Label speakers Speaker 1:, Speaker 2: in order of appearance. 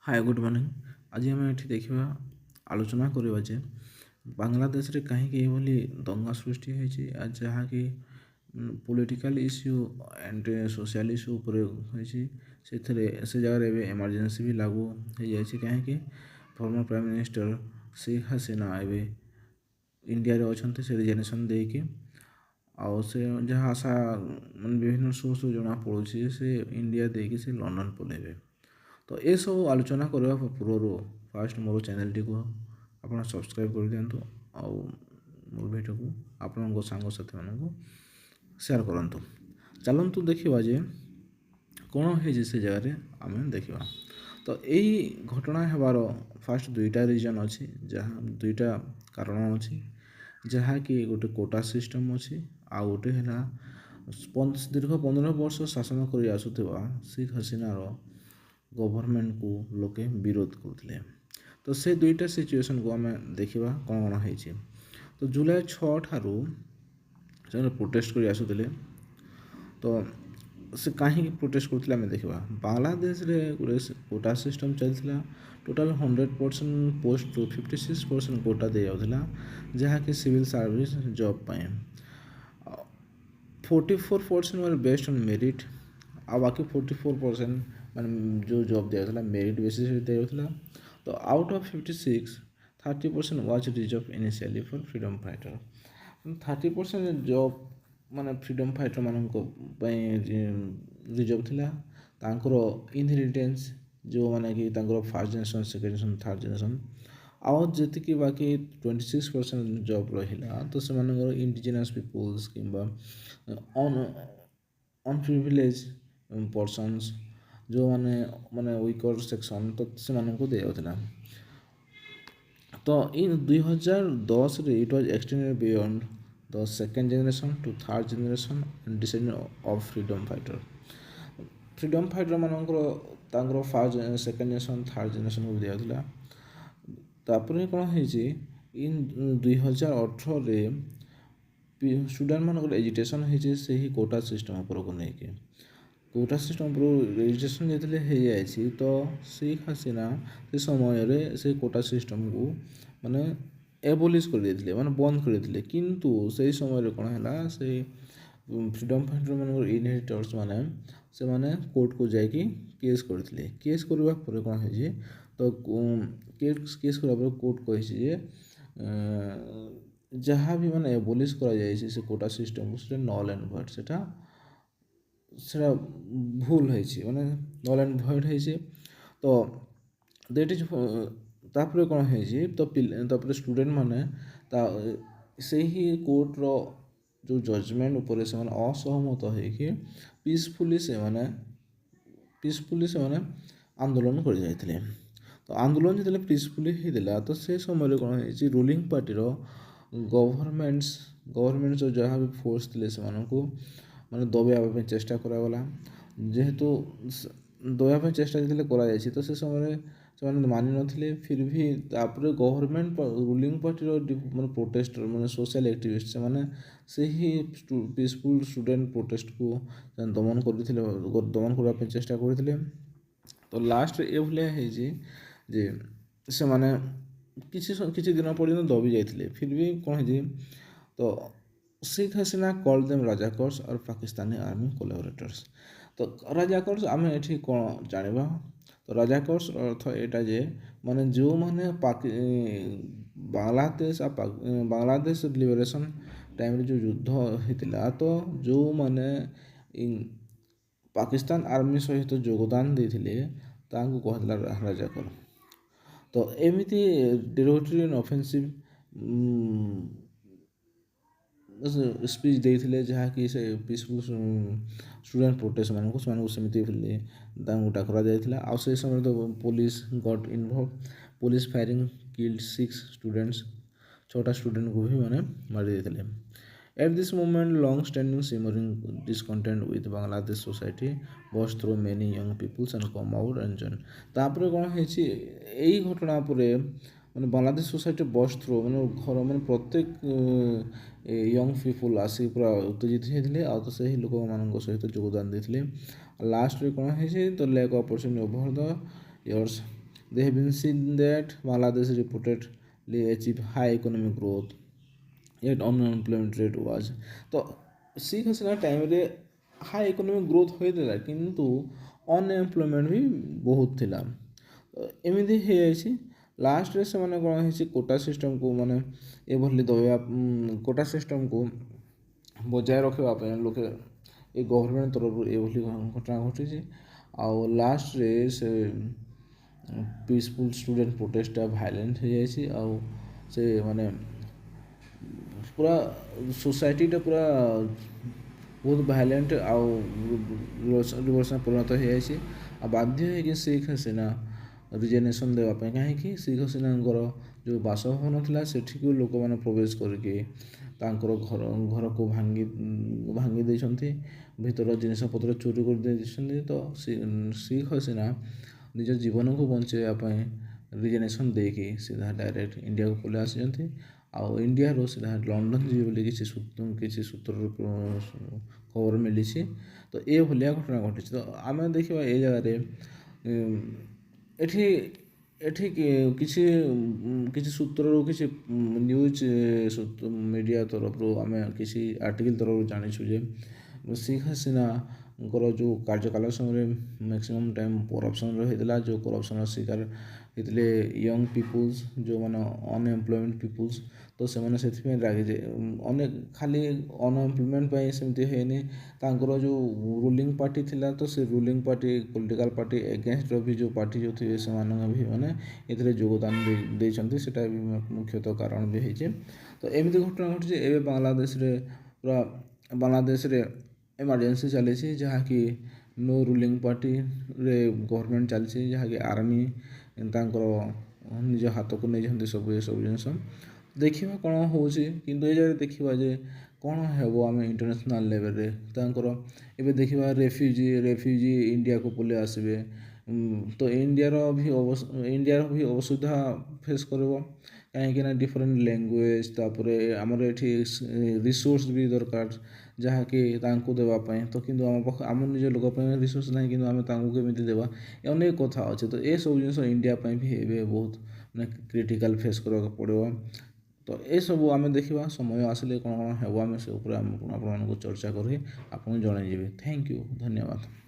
Speaker 1: Hi good morning. आज आम ये देखा आलोचना करवा जे बांग्लादेश रे कहीं बोली दंगा सृष्टि होती जहाँकि political issue and social issue उपर होती से जगह एमरजेंसी भी लागू हो जाए कहीं former prime minister Sheikh Hasina एवं इंडिया रे अच्छा से रिजनेसन देकी आउ से जहाँ आशा मैं विभिन्न सोर्स जना पड़ी से इंडिया देकी से लंडन पलैबे। तो ये सब आलोचना करने पूर्व फास्ट मोर चैनल टी को आप सब्सक्राइब कर दिंतु आउ मोर वीडियो को आपण सांगसाथी मानक सेयार करूँ। चलतु देखा जे कौन है से जगह आम देखा। तो यही घटना होबार फास्ट दुईटा रिजन अच्छी जहाँ दुईटा कारण अच्छी जहाँकि गोटे कोटा सिस्टम अच्छी आउ गोटे है दीर्घ 15 वर्ष शासन कर आसुवा शेख हसीनार गवर्नमेंट को लोके विरोध करते। तो से दुईटा सिचुएसन को आम देखा कौन कौन है। तो जुलाई 6 ठारू से प्रोटेस्ट कर आसुले। तो से कहीं प्रोटेस्ट करते देखा बांग्लादेश रे गोटे कोटा सिस्टम चलता टोटाल 100% पोस्ट 56% कोटा दे जाऊला जहाँकि सिविल सर्विस जॉब पाए 44% वाले बेस्ड ऑन मेरिट आ बाकी 44% मैंने जो जॉब दिया मेरिट बेसिस दिया। तो out of 56 30% was reserve initially for freedom fighter 30% job माने फ्रीडम फाइटर मानक रिजर्व थिला तांकर इनहेरिटेंस जो माने कि तांकर first generation second generation third generation आउ जी बाकी 26% जॉब रहा। तो से इंडिजिनस पीपुल्स कि अनप्रिविलेज पर्सन्स जो माने माने वीकर सेक्शन तो से दिया। तो in 2010 it was extended beyond the second generation to third generation descendant of freedom fighter मानकर first second generation third generation को दिया। तापर कौन है इन 2018 स्टूडेंट मान एजुकेशन होती से ही कोटा सिस्टम उपर को लेकिन कोटा सिस्टम पर एजुकेशन जो तो शेख हसीना से समय से कोटा सिस्टम को माने एबोलिश कर देते माने बंद कर देते किंतु से समय कौन है से फ्रीडम फाइटर मान इनहेरिटर्स माने से माने कोर्ट को जाकि केस करते केस करने कौन है तो केस करा कोर्ट कही जहाँ भी माने एबोलिश करा से कोटा सिस्टम को नल एंड भॉइड से भूल है माने नल एंड भॉइड है। तो दैट इज तापर कौन है तो स्टूडेंट माने से ही कोर्ट रो जो जजमेंट उपर से असहमत हो पीसफुली से आंदोलन कर जाते। तो आंदोलन जो पीसफुली होता तो से समय कौन है रूलिंग पार्टी गवर्नमेंट जहाँ भी फोर्स थे से माने दबाइबा चेष्टा करागला जेहेतु दबाइबा चेष्टा जो तो से समय से मानि नथिले फिर भी तापर गवर्नमेंट रूलिंग पार्टी मैं प्रोटेस्टर मैं सोशल एक्टिविस्ट से ही पीसफुल स्टूडेंट प्रोटेस्ट को दमन करने चेष्टा करते। तो लास्ट ये भाया जे से माने किसी दिन पर्यटन दबी जाते फिर भी कौन है तो शेख हसीना कॉल्ड देम राजाकर्स और पाकिस्तानी आर्मी कोलाबोरेटर्स। तो राजाकर्स आम ये कौन जाना तो राजाकर्स अर्थ यहाँ जे माने जो माने बांग्लादेश लिबरेशन टाइम जो युद्ध होता तो जो माने पाकिस्तान आर्मी सहित योगदान देते कहला राजाकर। तो एमती डेरोगेटरी एंड ऑफेंसिव स्पीच देते जहाँकि से पीसफुल स्टूडेंट प्रोटेस्ट मानक डाकरा जाता आ से समय तो police got involve police firing killed 6 students 6टा स्टूडेंट को भी मैंने मारी देते। At this moment long standing simmering discontent with Bangladesh society बस through many young peoples and come out and join. तापर कौन है यही घटना पर मैंने बांग्लादेश सोसाइटी बस थ्रू मैंने घर मैंने प्रत्येक यंग पीपुल आसी पूरा उत्तेजित होते तो से लोक मान सहित योगदान देते। लास्ट कौन है तो lack opportunity over the years they have been seen that Bangladesh reportedly achieved high economic growth yet unemployment rate was तो शेख हसीना टाइम रे हाई इकोनॉमिक ग्रोथ होइଥିଲା କିନ୍ତୁ ଅନଏମ୍ପ୍ଲୟମେଣ୍ଟ ବି ବହୁତ ଥିଲା ଏମିତି ହେଇଯାଇଛି ଲାଷ୍ଟରେ ସେମାନେ କ'ଣ ହେଇଛି କୋଟା ସିଷ୍ଟମକୁ ମାନେ ଏଭଳି ଦବା କୋଟା ସିଷ୍ଟମକୁ ବଜାୟ ରଖିବା ପାଇଁ ଲୋକେ ଏ ଗଭର୍ଣ୍ଣମେଣ୍ଟ ତରଫରୁ ଏଭଳି ଘଟଣା ଘଟିଛି ଆଉ ଲାଷ୍ଟରେ ସେ ପିସଫୁଲ୍ ଷ୍ଟୁଡେଣ୍ଟ ପ୍ରୋଟେଷ୍ଟଟା ଭାଇଲେଣ୍ଟ ହେଇଯାଇଛି ଆଉ ସେ ମାନେ पूरा सोसाइटीटा पूरा बहुत भाइलेंट आउ रिवोल्यूशन परिणत हो बाध्य है शेख हसीना रिजनेसन देवाई कहीं शेख हसीना जो बासभवन था सेठी लोक मैंने प्रवेश करके घर घर को भांगी देते भीतर जिनपतर चोरी कर तो शेख हसीना निज जीवन को बचाई रिजनेसन देकी सीधा डायरेक्ट इंडिया को पलि आसी आउ इंडिया सीधा लंडन जी बोली किसी सूत्र खबर मिली तो ये भाया घटना घटी तो आम देखा ये जगह एठी किसी सूत्र किसी न्यूज मीडिया तरफ आम किसी आर्टिकल तरफ जाचु जे शेख हसीना जो कार्यकाल समय मैक्सिमम टाइम करप्शन रही जो करप्शन शिकार होते यंग पीपुल्स जो मैंने अनएम्प्लॉयमेंट पीपुल्स तो से रागी अनेक खाली अनएम्प्लॉयमेंट सेमती है जो रूलिंग पार्टी थिला तो से ruling party political party against भी जो पार्टी जो थे से भी मैंने ये योगदान देते सेटा भी मुख्यतः कारण भी होती तो एमती घटना घटी ए बांग्लादेश पूरा बांग्लादेश इमरजेंसी चली जहाँकि नो रूलिंग पार्टी रे गवर्नमेंट चली जहाँकि आर्मी निज हाथ को नहीं सब जिनस देखा कौन हो जगह देखा जे कौन हम आम इंटरनेशनल लेवल रे एवं देखा रेफ्यूजी इंडिया को पलि आसबे तो इंडिया भी असुविधा फेस कर कहीं डिफरेंट लैंग्वेज तापर आमर ये रिसोर्स भी दरकार जहाँकि देवाई तो कि आम निज लोक रिसोर्स ना कि आम केमी देवा अनेक कथा अच्छे तो ये सब जिन इंडिया भी बहुत मैं क्रिटिकल फेस करने पड़ो तो ये सब आम देखा समय आसिले कौन कौन हम से आप चर्चा करी आपको जनईबी थैंक यू धन्यवाद।